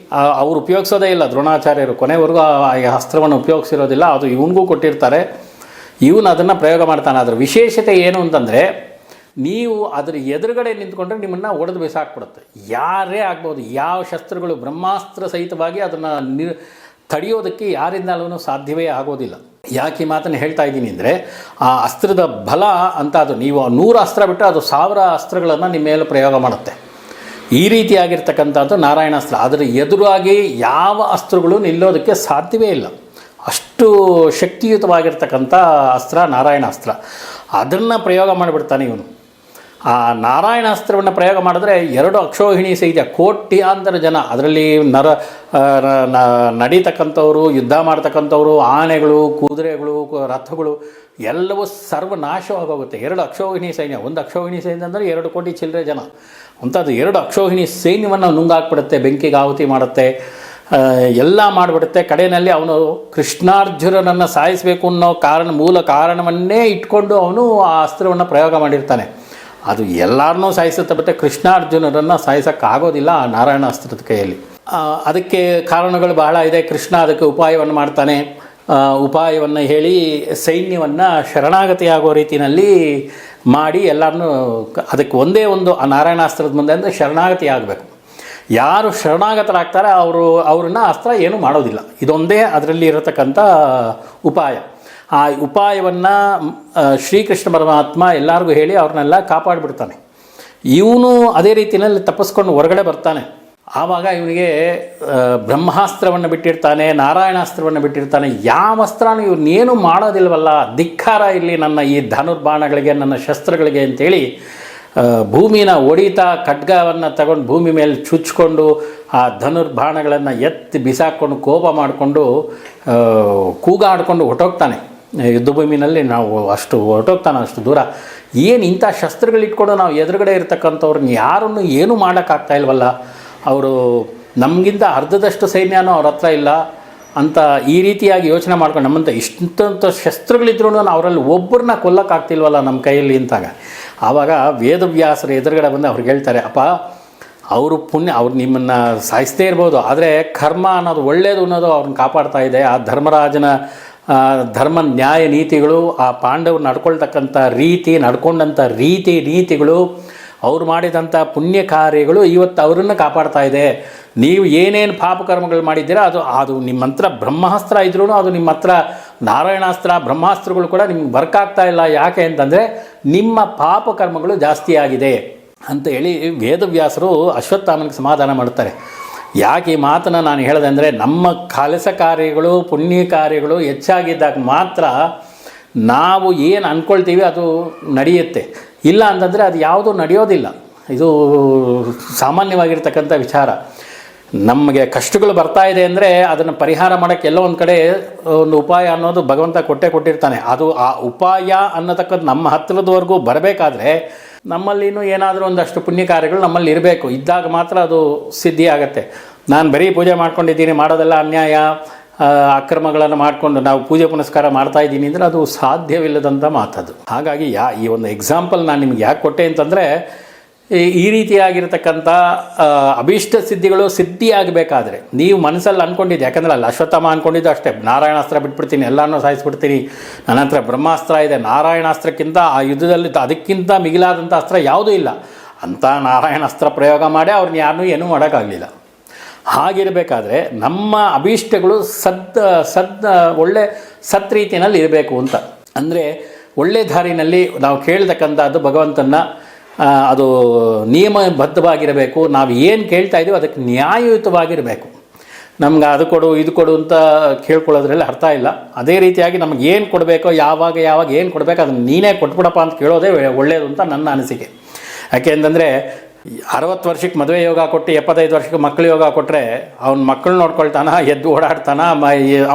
ಅವ್ರು ಉಪಯೋಗಿಸೋದೇ ಇಲ್ಲ ದ್ರೋಣಾಚಾರ್ಯರು, ಕೊನೆವರೆಗೂ ಆ ಅಸ್ತ್ರವನ್ನು ಉಪಯೋಗಿಸಿರೋದಿಲ್ಲ. ಅದು ಇವನಿಗೂ ಕೊಟ್ಟಿರ್ತಾರೆ, ಇವನು ಅದನ್ನು ಪ್ರಯೋಗ ಮಾಡ್ತಾನೆ. ಅದರ ವಿಶೇಷತೆ ಏನು ಅಂತಂದರೆ, ನೀವು ಅದರ ಎದುರುಗಡೆ ನಿಂತ್ಕೊಂಡ್ರೆ ನಿಮ್ಮನ್ನು ಒಡೆದು ಬಿಸಾಕ್ಬಿಡುತ್ತೆ. ಯಾರೇ ಆಗ್ಬೋದು, ಯಾವ ಶಸ್ತ್ರಗಳು ಬ್ರಹ್ಮಾಸ್ತ್ರ ಸಹಿತವಾಗಿ ಅದನ್ನು ತಡೆಯೋದಕ್ಕೆ ಯಾರಿಂದಲೂ ಸಾಧ್ಯವೇ ಆಗೋದಿಲ್ಲ. ಯಾಕೆ ಈ ಮಾತನ್ನು ಹೇಳ್ತಾ ಇದ್ದೀನಿ ಅಂದರೆ, ಆ ಅಸ್ತ್ರದ ಬಲ ಅಂತ ಅದು ನೀವು 100 ಅಸ್ತ್ರ ಬಿಟ್ಟರೆ ಅದು 1000 ಅಸ್ತ್ರಗಳನ್ನು ನಿಮ್ಮ ಮೇಲೆ ಪ್ರಯೋಗ ಮಾಡುತ್ತೆ. ಈ ರೀತಿಯಾಗಿರ್ತಕ್ಕಂಥದ್ದು ನಾರಾಯಣಾಸ್ತ್ರ. ಅದರ ಎದುರಾಗಿ ಯಾವ ಅಸ್ತ್ರಗಳು ನಿಲ್ಲೋದಕ್ಕೆ ಸಾಧ್ಯವೇ ಇಲ್ಲ. ಅಷ್ಟು ಶಕ್ತಿಯುತವಾಗಿರ್ತಕ್ಕಂಥ ಅಸ್ತ್ರ ನಾರಾಯಣಾಸ್ತ್ರ. ಅದನ್ನು ಪ್ರಯೋಗ ಮಾಡಿಬಿಡ್ತಾನೆ ಇವನು. ಆ ನಾರಾಯಣಾಸ್ತ್ರವನ್ನು ಪ್ರಯೋಗ ಮಾಡಿದ್ರೆ 2 ಅಕ್ಷೋಹಿಣಿ ಸಹಿತ ಕೋಟ್ಯಾಂತರ ಜನ, ಅದರಲ್ಲಿ ನಡೀತಕ್ಕಂಥವ್ರು, ಯುದ್ಧ ಮಾಡ್ತಕ್ಕಂಥವ್ರು, ಆನೆಗಳು, ಕುದುರೆಗಳು, ರಥಗಳು ಎಲ್ಲವೂ ಸರ್ವನಾಶವಾಗೋಗುತ್ತೆ. 2 ಅಕ್ಷೋಹಿಣಿ ಸೈನ್ಯ, 1 ಅಕ್ಷೋಹಿಣಿ ಸೈನ್ಯ ಅಂದರೆ 2 ಕೋಟಿ ಚಿಲ್ಲರೆ ಜನ. ಅಂಥದ್ದು 2 ಅಕ್ಷೋಹಿಣಿ ಸೈನ್ಯವನ್ನು ನುಂಗಾಕ್ಬಿಡುತ್ತೆ, ಬೆಂಕಿಗೆ ಆಹುತಿ ಮಾಡುತ್ತೆ, ಎಲ್ಲ ಮಾಡಿಬಿಡುತ್ತೆ. ಕಡೆಯಲ್ಲಿ ಅವನು ಕೃಷ್ಣಾರ್ಜುನನನ್ನು ಸಾಯಿಸಬೇಕು ಅನ್ನೋ ಮೂಲ ಕಾರಣವನ್ನೇ ಇಟ್ಕೊಂಡು ಅವನು ಆ ಅಸ್ತ್ರವನ್ನು ಪ್ರಯೋಗ ಮಾಡಿರ್ತಾನೆ. ಅದು ಎಲ್ಲರನ್ನೂ ಸಾಯಿಸುತ್ತೆ, ಬಟ್ ಕೃಷ್ಣಾರ್ಜುನರನ್ನು ಸಾಯಿಸೋಕ್ಕಾಗೋದಿಲ್ಲ ಆ ನಾರಾಯಣಾಸ್ತ್ರದ ಕೈಯಲ್ಲಿ. ಅದಕ್ಕೆ ಕಾರಣಗಳು ಬಹಳ ಇದೆ. ಕೃಷ್ಣ ಅದಕ್ಕೆ ಉಪಾಯವನ್ನು ಮಾಡ್ತಾನೆ. ಉಪಾಯವನ್ನು ಹೇಳಿ ಸೈನ್ಯವನ್ನು ಶರಣಾಗತಿಯಾಗೋ ರೀತಿಯಲ್ಲಿ ಮಾಡಿ ಎಲ್ಲರನ್ನೂ ಅದಕ್ಕೆ ಒಂದೇ ಒಂದು ಆ ನಾರಾಯಣಾಸ್ತ್ರದ ಮುಂದೆ ಅಂದರೆ ಶರಣಾಗತಿ ಆಗಬೇಕು. ಯಾರು ಶರಣಾಗತರಾಗ್ತಾರೆ ಅವ್ರನ್ನ ಅಸ್ತ್ರ ಏನೂ ಮಾಡೋದಿಲ್ಲ. ಇದೊಂದೇ ಅದರಲ್ಲಿ ಇರತಕ್ಕಂಥ ಉಪಾಯ. ಆ ಉಪಾಯವನ್ನು ಶ್ರೀಕೃಷ್ಣ ಪರಮಾತ್ಮ ಎಲ್ಲರಿಗೂ ಹೇಳಿ ಅವ್ರನ್ನೆಲ್ಲ ಕಾಪಾಡಿಬಿಡ್ತಾನೆ. ಇವನು ಅದೇ ರೀತಿಯಲ್ಲಿ ತಪ್ಪಿಸ್ಕೊಂಡು ಹೊರಗಡೆ ಬರ್ತಾನೆ. ಆವಾಗ ಇವನಿಗೆ ಬ್ರಹ್ಮಾಸ್ತ್ರವನ್ನು ಬಿಟ್ಟಿರ್ತಾನೆ, ನಾರಾಯಣಾಸ್ತ್ರವನ್ನು ಬಿಟ್ಟಿರ್ತಾನೆ. ಯಾವ ಅಸ್ತ್ರನೂ ಇವನ್ನೇನು ಮಾಡೋದಿಲ್ವಲ್ಲ, ಧಿಕ್ಕಾರ ಇಲ್ಲಿ ನನ್ನ ಈ ಧನುರ್ಬಾಣಗಳಿಗೆ, ನನ್ನ ಶಸ್ತ್ರಗಳಿಗೆ ಅಂತೇಳಿ ಭೂಮಿನ ಹೊಡಿತಾ ಖಡ್ಗವನ್ನು ತಗೊಂಡು ಭೂಮಿ ಮೇಲೆ ಚುಚ್ಕೊಂಡು ಆ ಧನುರ್ಬಾಣಗಳನ್ನು ಎತ್ತಿ ಬಿಸಾಕ್ಕೊಂಡು ಕೋಪ ಮಾಡಿಕೊಂಡು ಕೂಗಾಡ್ಕೊಂಡು ಹೊರಟೋಗ್ತಾನೆ. ಯುದ್ಧ ಭೂಮಿನಲ್ಲಿ ನಾವು ಅಷ್ಟು ಹೊರಟೋಗ್ತಾನೆ ಅಷ್ಟು ದೂರ. ಏನು ಇಂಥ ಶಸ್ತ್ರಗಳಿಟ್ಕೊಂಡು ನಾವು ಎದುರುಗಡೆ ಇರ್ತಕ್ಕಂಥವ್ರನ್ನ ಯಾರನ್ನು ಏನೂ ಮಾಡೋಕ್ಕಾಗ್ತಾ ಇಲ್ವಲ್ಲ, ಅವರು ನಮಗಿಂತ ಅರ್ಧದಷ್ಟು ಸೈನ್ಯನೂ ಅವ್ರ ಹತ್ರ ಇಲ್ಲ ಅಂತ ಈ ರೀತಿಯಾಗಿ ಯೋಚನೆ ಮಾಡ್ಕೊಂಡು ನಮ್ಮಂಥ ಇಷ್ಟಂಥ ಶಸ್ತ್ರಗಳಿದ್ರೂ ಅವರಲ್ಲಿ ಒಬ್ಬರನ್ನ ಕೊಲ್ಲಕ್ಕಾಗ್ತಿಲ್ವಲ್ಲ ನಮ್ಮ ಕೈಯಲ್ಲಿ ಅಂತಾಗ ಆವಾಗ ವೇದವ್ಯಾಸರ ಎದುರುಗಡೆ ಬಂದು ಅವ್ರಿಗೆ ಹೇಳ್ತಾರೆ, ಅಪ್ಪ ಅವರು ಪುಣ್ಯ, ಅವ್ರು ನಿಮ್ಮನ್ನು ಸಾಯಿಸ್ತೇ ಇರ್ಬೋದು, ಆದರೆ ಕರ್ಮ ಅನ್ನೋದು ಒಳ್ಳೆಯದು ಅನ್ನೋದು ಅವ್ರನ್ನ ಕಾಪಾಡ್ತಾ ಇದೆ. ಆ ಧರ್ಮರಾಜನ ಧರ್ಮ ನ್ಯಾಯ ನೀತಿಗಳು, ಆ ಪಾಂಡವರು ನಡ್ಕೊಳ್ತಕ್ಕಂಥ ರೀತಿ, ನಡ್ಕೊಂಡಂಥ ನೀತಿಗಳು, ಅವ್ರು ಮಾಡಿದಂಥ ಪುಣ್ಯ ಕಾರ್ಯಗಳು ಇವತ್ತು ಅವರನ್ನು ಕಾಪಾಡ್ತಾ ಇದೆ. ನೀವು ಏನೇನು ಪಾಪಕರ್ಮಗಳು ಮಾಡಿದ್ದೀರಾ ಅದು ನಿಮ್ಮ ಹತ್ರ ಬ್ರಹ್ಮಾಸ್ತ್ರ ಇದ್ರೂ ಅದು ನಿಮ್ಮ ಹತ್ರ ನಾರಾಯಣಾಸ್ತ್ರ ಬ್ರಹ್ಮಾಸ್ತ್ರಗಳು ಕೂಡ ನಿಮ್ಗೆ ವರ್ಕಾಗ್ತಾ ಇಲ್ಲ. ಯಾಕೆ ಅಂತಂದರೆ ನಿಮ್ಮ ಪಾಪಕರ್ಮಗಳು ಜಾಸ್ತಿ ಆಗಿದೆ ಅಂತ ಹೇಳಿ ವೇದವ್ಯಾಸರು ಅಶ್ವತ್ಥಾಮನಿಗೆ ಸಮಾಧಾನ ಮಾಡ್ತಾರೆ. ಯಾಕೆ ಈ ಮಾತನ್ನು ನಾನು ಹೇಳಿದೆ ಅಂದರೆ, ನಮ್ಮ ಕೆಲಸ ಕಾರ್ಯಗಳು ಪುಣ್ಯ ಕಾರ್ಯಗಳು ಹೆಚ್ಚಾಗಿದ್ದಾಗ ಮಾತ್ರ ನಾವು ಏನು ಅಂದ್ಕೊಳ್ತೀವಿ ಅದು ನಡೆಯುತ್ತೆ. ಇಲ್ಲ ಅಂತಂದರೆ ಅದು ಯಾವುದೂ ನಡೆಯೋದಿಲ್ಲ. ಇದು ಸಾಮಾನ್ಯವಾಗಿರ್ತಕ್ಕಂಥ ವಿಚಾರ. ನಮಗೆ ಕಷ್ಟಗಳು ಬರ್ತಾ ಇದೆ ಅಂದರೆ ಅದನ್ನು ಪರಿಹಾರ ಮಾಡೋಕ್ಕೆ ಎಲ್ಲೋ ಒಂದು ಕಡೆ ಒಂದು ಉಪಾಯ ಅನ್ನೋದು ಭಗವಂತ ಕೊಟ್ಟಿರ್ತಾನೆ. ಅದು ಆ ಉಪಾಯ ಅನ್ನತಕ್ಕಂಥ ನಮ್ಮ ಹತ್ತಿರದವರೆಗೂ ಬರಬೇಕಾದ್ರೆ ನಮ್ಮಲ್ಲಿನೂ ಏನಾದರೂ ಒಂದಷ್ಟು ಪುಣ್ಯ ಕಾರ್ಯಗಳು ನಮ್ಮಲ್ಲಿ ಇರಬೇಕು. ಇದ್ದಾಗ ಮಾತ್ರ ಅದು ಸಿದ್ಧಿ ಆಗುತ್ತೆ. ನಾನು ಬರೀ ಪೂಜೆ ಮಾಡ್ಕೊಂಡಿದ್ದೀನಿ, ಮಾಡೋದೆಲ್ಲ ಅನ್ಯಾಯ ಅಕ್ರಮಗಳನ್ನು ಮಾಡಿಕೊಂಡು ನಾವು ಪೂಜೆ ಪುನಸ್ಕಾರ ಮಾಡ್ತಾಯಿದ್ದೀನಿ ಅಂದರೆ ಅದು ಸಾಧ್ಯವಿಲ್ಲದಂಥ ಮಾತದು. ಹಾಗಾಗಿ ಈ ಒಂದು ಎಕ್ಸಾಂಪಲ್ ನಾನು ನಿಮ್ಗೆ ಯಾಕೆ ಕೊಟ್ಟೆ ಅಂತಂದರೆ, ಈ ರೀತಿಯಾಗಿರ್ತಕ್ಕಂಥ ಅಭೀಷ್ಟ ಸಿದ್ಧಿಗಳು ಸಿದ್ಧಿಯಾಗಬೇಕಾದ್ರೆ ನೀವು ಮನಸ್ಸಲ್ಲಿ ಅಂದ್ಕೊಂಡಿದ್ದೆ. ಯಾಕಂದರೆ ಅಲ್ಲಿ ಅಶ್ವತ್ಥಾಮ ಅಂದ್ಕೊಂಡಿದ್ದು ಅಷ್ಟೇ, ನಾರಾಯಣಾಸ್ತ್ರ ಬಿಟ್ಬಿಡ್ತೀನಿ, ಎಲ್ಲನೂ ಸಾಯಿಸ್ಬಿಡ್ತೀನಿ, ನನ್ನ ಹತ್ರ ಬ್ರಹ್ಮಾಸ್ತ್ರ ಇದೆ, ನಾರಾಯಣಾಸ್ತ್ರಕ್ಕಿಂತ ಆ ಯುದ್ಧದಲ್ಲಿ ಅದಕ್ಕಿಂತ ಮಿಗಿಲಾದಂಥ ಅಸ್ತ್ರ ಯಾವುದೂ ಇಲ್ಲ ಅಂತ ನಾರಾಯಣಾಸ್ತ್ರ ಪ್ರಯೋಗ ಮಾಡಿ ಅವ್ರನ್ನ ಯಾರನ್ನೂ ಏನೂ ಮಾಡೋಕ್ಕಾಗಲಿಲ್ಲ. ಹಾಗಿರಬೇಕಾದ್ರೆ ನಮ್ಮ ಅಭೀಷ್ಟಗಳು ಒಳ್ಳೆ ರೀತಿಯಲ್ಲಿ ಇರಬೇಕು ಅಂತ ಅಂದರೆ, ಒಳ್ಳೆ ದಾರಿನಲ್ಲಿ ನಾವು ಕೇಳ್ತಕ್ಕಂಥದ್ದು ಭಗವಂತನ ಅದು ನಿಯಮಬದ್ಧವಾಗಿರಬೇಕು. ನಾವು ಏನು ಕೇಳ್ತಾ ಇದ್ದೀವೋ ಅದಕ್ಕೆ ನ್ಯಾಯಯುತವಾಗಿರಬೇಕು. ನಮ್ಗೆ ಅದು ಕೊಡು ಇದು ಕೊಡು ಅಂತ ಕೇಳ್ಕೊಳ್ಳೋದ್ರಲ್ಲಿ ಅರ್ಥ ಇಲ್ಲ. ಅದೇ ರೀತಿಯಾಗಿ ನಮಗೆ ಏನು ಕೊಡಬೇಕೋ ಯಾವಾಗ ಏನು ಕೊಡಬೇಕು ಅದನ್ನು ನೀನೇ ಕೊಟ್ಬಿಡಪ್ಪ ಅಂತ ಕೇಳೋದೇ ಒಳ್ಳೆಯದು ಅಂತ ನನ್ನ ಅನಿಸಿಕೆ. ಯಾಕೆ ಅಂತಂದರೆ 60 ವರ್ಷಕ್ಕೆ ಮದುವೆ ಯೋಗ ಕೊಟ್ಟು 75 ವರ್ಷಕ್ಕೆ ಮಕ್ಕಳು ಯೋಗ ಕೊಟ್ಟರೆ ಅವ್ನ ಮಕ್ಕಳು ನೋಡ್ಕೊಳ್ತಾನ, ಎದ್ದು ಓಡಾಡ್ತಾನ,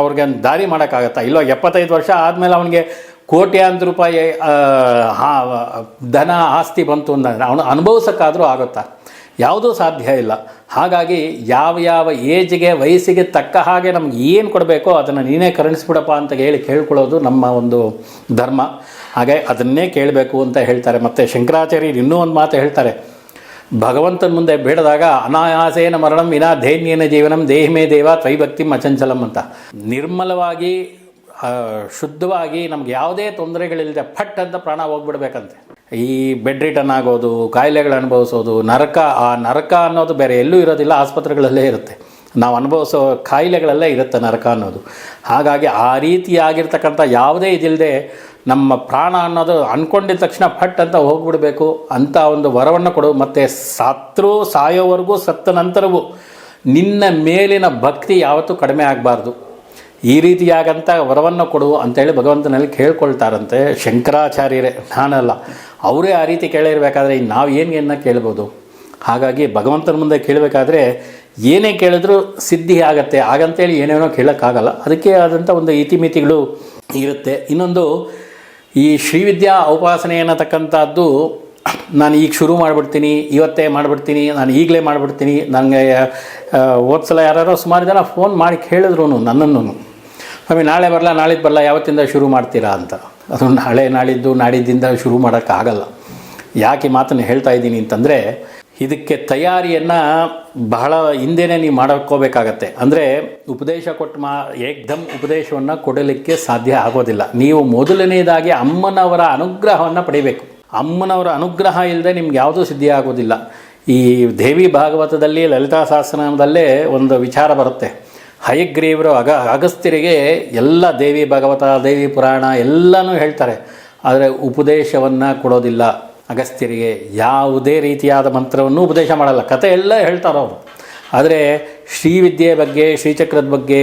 ಅವ್ರಿಗೆ ದಾರಿ ಮಾಡೋಕ್ಕಾಗತ್ತಾ? ಇಲ್ಲೋ 75 ವರ್ಷ ಆದಮೇಲೆ ಅವನಿಗೆ ಕೋಟ್ಯಾಂತರ ರೂಪಾಯಿ ಧನ ಆಸ್ತಿ ಬಂತು ಅಂದರೆ ಅವನು ಅನುಭವಿಸೋಕ್ಕಾದರೂ ಆಗುತ್ತಾ? ಯಾವುದೂ ಸಾಧ್ಯ ಇಲ್ಲ. ಹಾಗಾಗಿ ಯಾವ ಏಜ್ಗೆ ವಯಸ್ಸಿಗೆ ತಕ್ಕ ಹಾಗೆ ನಮ್ಗೆ ಏನು ಕೊಡಬೇಕೋ ಅದನ್ನು ನೀನೇ ಕರುಣಿಸ್ಬಿಡಪ್ಪ ಅಂತ ಕೇಳ್ಕೊಳ್ಳೋದು ನಮ್ಮ ಒಂದು ಧರ್ಮ. ಹಾಗೆ ಅದನ್ನೇ ಕೇಳಬೇಕು ಅಂತ ಹೇಳ್ತಾರೆ. ಮತ್ತು ಶಂಕರಾಚಾರ್ಯರು ಇನ್ನೂ ಒಂದು ಮಾತು ಹೇಳ್ತಾರೆ, ಭಗವಂತನ ಮುಂದೆ ಬೇಡದಾಗ ಅನಾಯಾಸೇನ ಮರಣಂ ವಿನಾ ಧೈನ್ಯೇನ ಜೀವನಂ ದೇಹಿಮೇ ದೇವ ತ್ವೈಭಕ್ತಿಂ ಅಚಂಚಲಂ ಅಂತ. ನಿರ್ಮಲವಾಗಿ ಶುದ್ಧವಾಗಿ ನಮ್ಗೆ ಯಾವುದೇ ತೊಂದರೆಗಳಿಲ್ಲದೆ ಫಟ್ ಅಂತ ಪ್ರಾಣ ಹೋಗ್ಬಿಡ್ಬೇಕಂತೆ. ಈ ಬೆಡ್ ರಿಟರ್ನ್ ಆಗೋದು, ಕಾಯಿಲೆಗಳು ಅನುಭವಿಸೋದು, ಆ ನರಕ ಅನ್ನೋದು ಬೇರೆ ಎಲ್ಲೂ ಇರೋದಿಲ್ಲ, ಆಸ್ಪತ್ರೆಗಳಲ್ಲೇ ಇರುತ್ತೆ. ನಾವು ಅನುಭವಿಸೋ ಕಾಯಿಲೆಗಳಲ್ಲೇ ಇರುತ್ತೆ ನರಕ ಅನ್ನೋದು. ಹಾಗಾಗಿ ಆ ರೀತಿಯಾಗಿರ್ತಕ್ಕಂಥ ಯಾವುದೇ ಇದಿಲ್ಲದೆ ನಮ್ಮ ಪ್ರಾಣ ಅನ್ನೋದು ಅಂದ್ಕೊಂಡಿದ್ದ ತಕ್ಷಣ ಫಟ್ ಅಂತ ಹೋಗ್ಬಿಡಬೇಕು ಅಂತ ಒಂದು ವರವನ್ನು ಕೊಡು. ಮತ್ತು ಸಾಯೋವರೆಗೂ ಸತ್ತ ನಂತರವೂ ನಿನ್ನ ಮೇಲಿನ ಭಕ್ತಿ ಯಾವತ್ತೂ ಕಡಿಮೆ ಆಗಬಾರ್ದು, ಈ ರೀತಿಯಾಗಂಥ ವರವನ್ನು ಕೊಡು ಅಂತೇಳಿ ಭಗವಂತನಲ್ಲಿ ಕೇಳ್ಕೊಳ್ತಾರಂತೆ ಶಂಕರಾಚಾರ್ಯರೇ, ನಾನಲ್ಲ. ಅವರೇ ಆ ರೀತಿ ಕೇಳಿರಬೇಕಾದ್ರೆ ನಾವು ಏನೇನ ಕೇಳ್ಬೋದು? ಹಾಗಾಗಿ ಭಗವಂತನ ಮುಂದೆ ಕೇಳಬೇಕಾದ್ರೆ ಏನೇ ಕೇಳಿದ್ರೂ ಸಿದ್ಧಿ ಆಗತ್ತೆ, ಹಾಗಂತೇಳಿ ಏನೇನೋ ಕೇಳೋಕ್ಕಾಗಲ್ಲ. ಅದಕ್ಕೆ ಆದಂಥ ಒಂದು ಇತಿಮಿತಿಗಳು ಇರುತ್ತೆ. ಇನ್ನೊಂದು, ಈ ಶ್ರೀವಿದ್ಯಾ ಉಪಾಸನೆ ಅನ್ನತಕ್ಕಂಥದ್ದು ನಾನು ಈಗ ಶುರು ಮಾಡಿಬಿಡ್ತೀನಿ, ಇವತ್ತೇ ಮಾಡಿಬಿಡ್ತೀನಿ, ನಾನು ಈಗಲೇ ಮಾಡಿಬಿಡ್ತೀನಿ. ನನಗೆ ಹೋದ್ಸಲ ಯಾರೋ ಸುಮಾರು ಜನ ಫೋನ್ ಮಾಡಿ ಕೇಳಿದ್ರು ನನ್ನನ್ನು, ಸ್ವಾಮಿ ನಾಳೆ ಬರಲ್ಲ, ನಾಳಿದ್ದು ಬರಲ್ಲ, ಯಾವತ್ತಿಂದ ಶುರು ಮಾಡ್ತೀರಾ ಅಂತ. ಅದು ನಾಳೆ ನಾಳಿದ್ದು ನಾಡಿದ್ದಿಂದ ಶುರು ಮಾಡೋಕ್ಕಾಗಲ್ಲ. ಯಾಕೆ ಮಾತನ್ನು ಹೇಳ್ತಾ ಇದ್ದೀನಿ ಅಂತಂದರೆ, ಇದಕ್ಕೆ ತಯಾರಿಯನ್ನು ಬಹಳ ಹಿಂದೆಯೇ ನೀವು ಮಾಡ್ಕೋಬೇಕಾಗತ್ತೆ. ಅಂದರೆ ಉಪದೇಶ ಕೊಟ್ಟು ಏಕ್ದಮ್ ಉಪದೇಶವನ್ನು ಕೊಡಲಿಕ್ಕೆ ಸಾಧ್ಯ ಆಗೋದಿಲ್ಲ. ನೀವು ಮೊದಲನೇದಾಗಿ ಅಮ್ಮನವರ ಅನುಗ್ರಹವನ್ನು ಪಡಿಬೇಕು. ಅಮ್ಮನವರ ಅನುಗ್ರಹ ಇಲ್ಲದೆ ನಿಮ್ಗೆ ಯಾವುದೂ ಸಿದ್ಧಿ ಆಗೋದಿಲ್ಲ. ಈ ದೇವಿ ಭಾಗವತದಲ್ಲಿ ಲಲಿತಾ ಸಹಸ್ರನಾಮದಲ್ಲೇ ಒಂದು ವಿಚಾರ ಬರುತ್ತೆ. ಹಯಗ್ರೀವರು ಅಗಸ್ತ್ಯರಿಗೆ ಎಲ್ಲ ದೇವಿ ಭಾಗವತ, ದೇವಿ ಪುರಾಣ ಎಲ್ಲನೂ ಹೇಳ್ತಾರೆ. ಆದರೆ ಉಪದೇಶವನ್ನು ಕೊಡೋದಿಲ್ಲ ಅಗಸ್ತ್ಯರಿಗೆ. ಯಾವುದೇ ರೀತಿಯಾದ ಮಂತ್ರವನ್ನು ಉಪದೇಶ ಮಾಡಲ್ಲ, ಕತೆ ಎಲ್ಲ ಹೇಳ್ತಾರೆ ಅವರು. ಆದರೆ ಶ್ರೀವಿದ್ಯೆ ಬಗ್ಗೆ, ಶ್ರೀಚಕ್ರದ ಬಗ್ಗೆ,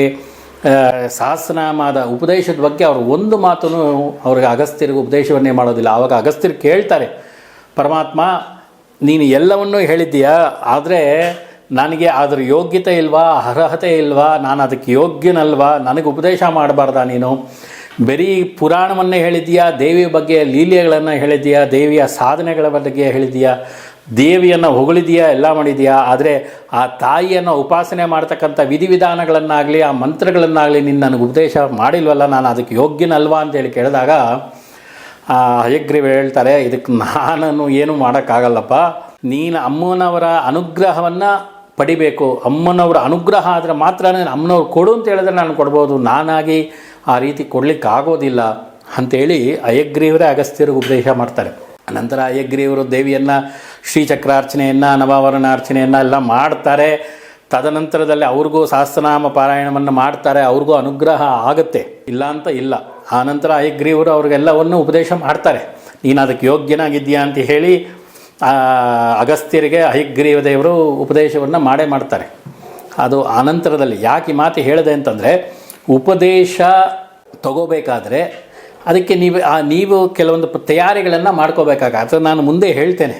ಸಹಸ್ರನಾಮದ ಉಪದೇಶದ ಬಗ್ಗೆ ಅವರು ಒಂದು ಮಾತನ್ನು ಅವ್ರಿಗೆ ಅಗಸ್ತ್ಯರಿಗೆ ಉಪದೇಶವನ್ನೇ ಮಾಡೋದಿಲ್ಲ. ಆವಾಗ ಅಗಸ್ತ್ಯರು ಕೇಳ್ತಾರೆ, ಪರಮಾತ್ಮ ನೀನು ಎಲ್ಲವನ್ನೂ ಹೇಳಿದ್ದೀಯಾ, ಆದರೆ ನನಗೆ ಅದರ ಯೋಗ್ಯತೆ ಇಲ್ವಾ, ಅರ್ಹತೆ ಇಲ್ವಾ, ನಾನು ಅದಕ್ಕೆ ಯೋಗ್ಯನಲ್ವಾ, ನನಗೆ ಉಪದೇಶ ಮಾಡಬಾರ್ದಾ ನೀನು? ಬರೀ ಪುರಾಣವನ್ನೇ ಹೇಳಿದ್ದೀಯಾ, ದೇವಿಯ ಬಗ್ಗೆ ಲೀಲೆಗಳನ್ನು ಹೇಳಿದ್ದೀಯಾ, ದೇವಿಯ ಸಾಧನೆಗಳ ಬಗ್ಗೆ ಹೇಳಿದ್ದೀಯಾ, ದೇವಿಯನ್ನು ಹೊಗಳಿದೆಯಾ, ಎಲ್ಲ ಮಾಡಿದೆಯಾ. ಆದರೆ ಆ ತಾಯಿಯನ್ನು ಉಪಾಸನೆ ಮಾಡ್ತಕ್ಕಂಥ ವಿಧಿವಿಧಾನಗಳನ್ನಾಗಲಿ ಆ ಮಂತ್ರಗಳನ್ನಾಗಲಿ ನೀನು ನನಗೆ ಉಪದೇಶ ಮಾಡಿಲ್ವಲ್ಲ, ನಾನು ಅದಕ್ಕೆ ಯೋಗ್ಯನಲ್ವಾ ಅಂತೇಳಿ ಕೇಳಿದಾಗ ಹಯಗ್ರೀವ ಹೇಳ್ತಾರೆ, ಇದಕ್ಕೆ ನಾನು ಏನೂ ಮಾಡೋಕ್ಕಾಗಲ್ಲಪ್ಪ, ನೀನು ಅಮ್ಮನವರ ಅನುಗ್ರಹವನ್ನು ಪಡಿಬೇಕು. ಅಮ್ಮನವರ ಅನುಗ್ರಹ ಆದರೆ ಮಾತ್ರ ಅಮ್ಮನವ್ರು ಕೊಡು ಅಂತ ಹೇಳಿದ್ರೆ ನಾನು ಕೊಡ್ಬೋದು, ನಾನಾಗಿ ಆ ರೀತಿ ಕೊಡಲಿಕ್ಕಾಗೋದಿಲ್ಲ ಅಂಥೇಳಿ ಹಯಗ್ರೀವರೇ ಅಗಸ್ತ್ಯರಿಗೆ ಉಪದೇಶ ಮಾಡ್ತಾರೆ. ನಂತರ ಹಯಗ್ರೀವರು ದೇವಿಯನ್ನು ಶ್ರೀಚಕ್ರಾರ್ಚನೆಯನ್ನು, ನವಾವರಣಾರ್ಚನೆಯನ್ನು ಎಲ್ಲ ಮಾಡ್ತಾರೆ. ತದನಂತರದಲ್ಲಿ ಅವ್ರಿಗೂ ಸಹಸ್ರನಾಮ ಪಾರಾಯಣವನ್ನು ಮಾಡ್ತಾರೆ, ಅವ್ರಿಗೂ ಅನುಗ್ರಹ ಆಗುತ್ತೆ, ಇಲ್ಲ ಅಂತ ಇಲ್ಲ. ಆ ನಂತರ ಹಯಗ್ರೀವರು ಅವ್ರಿಗೆಲ್ಲವನ್ನು ಉಪದೇಶ ಮಾಡ್ತಾರೆ, ನೀನು ಅದಕ್ಕೆ ಯೋಗ್ಯನಾಗಿದ್ದೀಯಾ ಅಂತ ಹೇಳಿ ಅಗಸ್ತ್ಯರಿಗೆ ಹಯಗ್ರೀವ ದೇವರು ಉಪದೇಶವನ್ನು ಮಾಡ್ತಾರೆ. ಅದು ಆನಂತರದಲ್ಲಿ ಯಾಕೆ ಈ ಮಾತು ಹೇಳಿದೆ ಅಂತಂದರೆ, ಉಪದೇಶ ತಗೋಬೇಕಾದ್ರೆ ಅದಕ್ಕೆ ನೀವು ಕೆಲವೊಂದು ತಯಾರಿಗಳನ್ನು ಮಾಡ್ಕೋಬೇಕಾಗತ್ತೆ. ನಾನು ಮುಂದೆ ಹೇಳ್ತೇನೆ.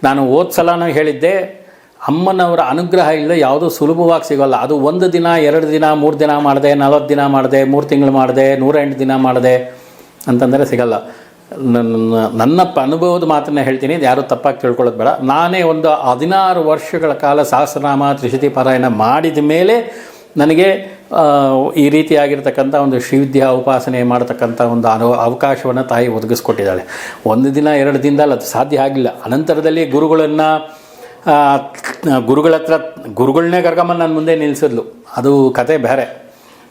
ನಾನು ಸಲನೂ ಹೇಳಿದ್ದೆ, ಅಮ್ಮನವರ ಅನುಗ್ರಹ ಇಲ್ಲದೆ ಯಾವುದೂ ಸುಲಭವಾಗಿ ಸಿಗೋಲ್ಲ. ಅದು 1 ದಿನ 2 ದಿನ 3 ದಿನ ಮಾಡಿದೆ, 40 ದಿನ ಮಾಡಿದೆ, 3 ತಿಂಗಳು ಮಾಡಿದೆ, 108 ದಿನ ಮಾಡಿದೆ ಅಂತಂದರೆ ಸಿಗಲ್ಲ. ನನ್ನ ಅನುಭವದ ಮಾತನ್ನು ಹೇಳ್ತೀನಿ, ಯಾರೂ ತಪ್ಪಾಗಿ ತಿಳ್ಕೊಳ್ಳೋದು ಬೇಡ. ನಾನೇ ಒಂದು 16 ವರ್ಷಗಳ ಕಾಲ ಸಹಸ್ರನಾಮ ತ್ರಿಶತಿ ಪಾರಾಯಣ ಮಾಡಿದ ಮೇಲೆ ನನಗೆ ಈ ರೀತಿಯಾಗಿರ್ತಕ್ಕಂಥ ಒಂದು ಶ್ರೀವಿದ್ಯಾ ಉಪಾಸನೆ ಮಾಡತಕ್ಕಂಥ ಒಂದು ಅವಕಾಶವನ್ನು ತಾಯಿ ಒದಗಿಸ್ಕೊಟ್ಟಿದ್ದಾಳೆ. 1 ದಿನ 2 ದಿನದಲ್ಲಿ ಅದು ಸಾಧ್ಯ ಆಗಿಲ್ಲ. ಅನಂತರದಲ್ಲಿ ಗುರುಗಳ ಹತ್ರ ಗುರುಗಳನ್ನೇ ಕರ್ಕೊಂಬಂದು ನನ್ನ ಮುಂದೆ ನಿಲ್ಲಿಸಿದ್ಲು. ಅದು ಕತೆ ಬೇರೆ.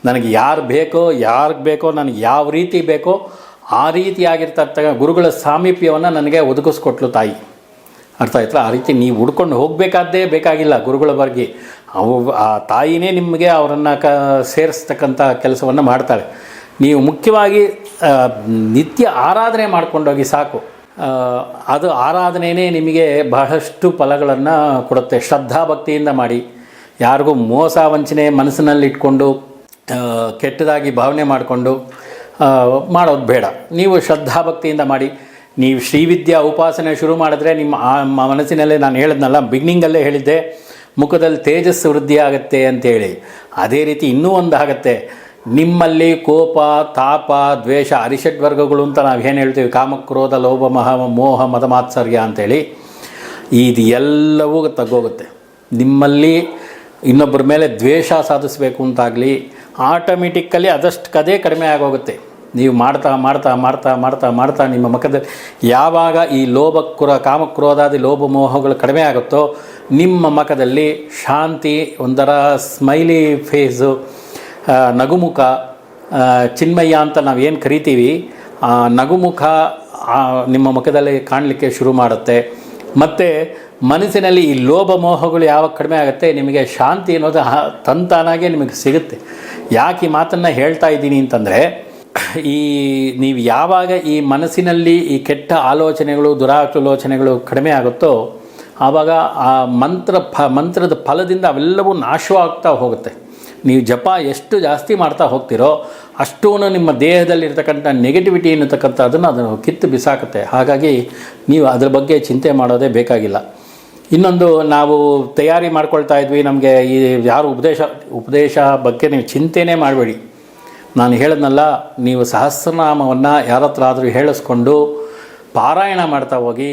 ನನಗೆ ಯಾರಿಗೆ ಬೇಕೋ ನನಗೆ ಯಾವ ರೀತಿ ಬೇಕೋ ಆ ರೀತಿಯಾಗಿರ್ತಕ್ಕ ಗುರುಗಳ ಸಾಮೀಪ್ಯವನ್ನು ನನಗೆ ಒದಗಿಸ್ಕೊಟ್ಲು ತಾಯಿ. ಅರ್ಥ ಆಯ್ತಲ್ಲ? ಆ ರೀತಿ ನೀವು ಹುಡ್ಕೊಂಡು ಹೋಗಬೇಕಾದ್ದೇ ಬೇಕಾಗಿಲ್ಲ ಗುರುಗಳ ಬಗ್ಗೆ. ಆ ತಾಯಿನೇ ನಿಮಗೆ ಅವರನ್ನು ಸೇರಿಸ್ತಕ್ಕಂಥ ಕೆಲಸವನ್ನು ಮಾಡ್ತಾಳೆ. ನೀವು ಮುಖ್ಯವಾಗಿ ನಿತ್ಯ ಆರಾಧನೆ ಮಾಡ್ಕೊಂಡೋಗಿ ಸಾಕು. ಅದು ಆರಾಧನೆಯೇ ನಿಮಗೆ ಬಹಳಷ್ಟು ಫಲಗಳನ್ನು ಕೊಡುತ್ತೆ. ಶ್ರದ್ಧಾಭಕ್ತಿಯಿಂದ ಮಾಡಿ, ಯಾರಿಗೂ ಮೋಸ ವಂಚನೆ ಮನಸ್ಸಿನಲ್ಲಿ ಇಟ್ಕೊಂಡು ಕೆಟ್ಟದಾಗಿ ಭಾವನೆ ಮಾಡಿಕೊಂಡು ಮಾಡೋದು ಬೇಡ. ನೀವು ಶ್ರದ್ಧಾಭಕ್ತಿಯಿಂದ ಮಾಡಿ. ನೀವು ಶ್ರೀವಿದ್ಯಾ ಉಪಾಸನೆ ಶುರು ಮಾಡಿದ್ರೆ ನಿಮ್ಮ ಮನಸ್ಸಿನಲ್ಲೇ, ನಾನು ಹೇಳಿದ್ನಲ್ಲ ಬಿಗಿನಿಂಗಲ್ಲೇ ಹೇಳಿದ್ದೆ, ಮುಖದಲ್ಲಿ ತೇಜಸ್ಸು ವೃದ್ಧಿ ಆಗುತ್ತೆ ಅಂತೇಳಿ, ಅದೇ ರೀತಿ ಇನ್ನೂ ಒಂದು ಆಗುತ್ತೆ. ನಿಮ್ಮಲ್ಲಿ ಕೋಪ, ತಾಪ, ದ್ವೇಷ, ಅರಿಷಡ್ ವರ್ಗಗಳು ಅಂತ ನಾವು ಏನು ಹೇಳ್ತೀವಿ, ಕಾಮಕ್ರೋಧ, ಲೋಭ, ಮೋಹ, ಮದ, ಮಾತ್ಸರ್ಯ ಅಂತೇಳಿ, ಇದು ಎಲ್ಲವೂ ತಗ್ಗೋಗುತ್ತೆ. ನಿಮ್ಮಲ್ಲಿ ಇನ್ನೊಬ್ಬರ ಮೇಲೆ ದ್ವೇಷ ಸಾಧಿಸಬೇಕು ಅಂತಾಗಲಿ ಆಟೋಮೆಟಿಕ್ಕಲ್ಲಿ ಅದೇ ಕಡಿಮೆ ಆಗೋಗುತ್ತೆ. ನೀವು ಮಾಡ್ತಾ ಮಾಡ್ತಾ ಮಾಡ್ತಾ ಮಾಡ್ತಾ ಮಾಡ್ತಾ ನಿಮ್ಮ ಮುಖದಲ್ಲಿ ಯಾವಾಗ ಈ ಕಾಮಕ್ರೋಧಾದಿ ಲೋಭ ಮೋಹಗಳು ಕಡಿಮೆ ಆಗುತ್ತೋ ನಿಮ್ಮ ಮುಖದಲ್ಲಿ ಶಾಂತಿ, ಒಂಥರ ಸ್ಮೈಲಿ ಫೇಸು, ನಗುಮುಖ, ಚಿನ್ಮಯ್ಯ ಅಂತ ನಾವೇನು ಕರಿತೀವಿ, ಆ ನಗುಮುಖ ನಿಮ್ಮ ಮುಖದಲ್ಲಿ ಕಾಣಲಿಕ್ಕೆ ಶುರು ಮಾಡುತ್ತೆ. ಮತ್ತು ಮನಸ್ಸಿನಲ್ಲಿ ಈ ಲೋಭ ಮೋಹಗಳು ಯಾವಾಗ ಕಡಿಮೆ ಆಗುತ್ತೆ ನಿಮಗೆ ಶಾಂತಿ ಅನ್ನೋದು ತಂತಾನಾಗೆ ನಿಮಗೆ ಸಿಗುತ್ತೆ. ಯಾಕೆ ಈ ಮಾತನ್ನು ಹೇಳ್ತಾ ಇದ್ದೀನಿ ಅಂತಂದರೆ, ನೀವು ಯಾವಾಗ ಈ ಮನಸ್ಸಿನಲ್ಲಿ ಈ ಕೆಟ್ಟ ಆಲೋಚನೆಗಳು, ದುರಾಲೋಚನೆಗಳು ಕಡಿಮೆ ಆಗುತ್ತೋ ಆವಾಗ ಆ ಮಂತ್ರದ ಫಲದಿಂದ ಅವೆಲ್ಲವೂ ನಾಶವಾಗ್ತಾ ಹೋಗುತ್ತೆ. ನೀವು ಜಪ ಎಷ್ಟು ಜಾಸ್ತಿ ಮಾಡ್ತಾ ಹೋಗ್ತೀರೋ ಅಷ್ಟೂ ನಿಮ್ಮ ದೇಹದಲ್ಲಿರ್ತಕ್ಕಂಥ ನೆಗೆಟಿವಿಟಿ ಅನ್ನತಕ್ಕಂಥದ್ದನ್ನು ಅದನ್ನು ಕಿತ್ತು ಬಿಸಾಕುತ್ತೆ. ಹಾಗಾಗಿ ನೀವು ಅದ್ರ ಬಗ್ಗೆ ಚಿಂತೆ ಮಾಡೋದೇ ಬೇಕಾಗಿಲ್ಲ. ಇನ್ನೊಂದು, ನಾವು ತಯಾರಿ ಮಾಡ್ಕೊಳ್ತಾ ಇದ್ವಿ, ನಮಗೆ ಈ ಯಾರು ಉಪದೇಶ ಬಗ್ಗೆ ನೀವು ಚಿಂತೆನೇ ಮಾಡಬೇಡಿ. ನಾನು ಹೇಳಿದ್ನಲ್ಲ, ನೀವು ಸಹಸ್ರನಾಮವನ್ನು ಯಾರ ಹತ್ರ ಆದರೂ ಹೇಳಿಸ್ಕೊಂಡು ಪಾರಾಯಣ ಮಾಡ್ತಾ ಹೋಗಿ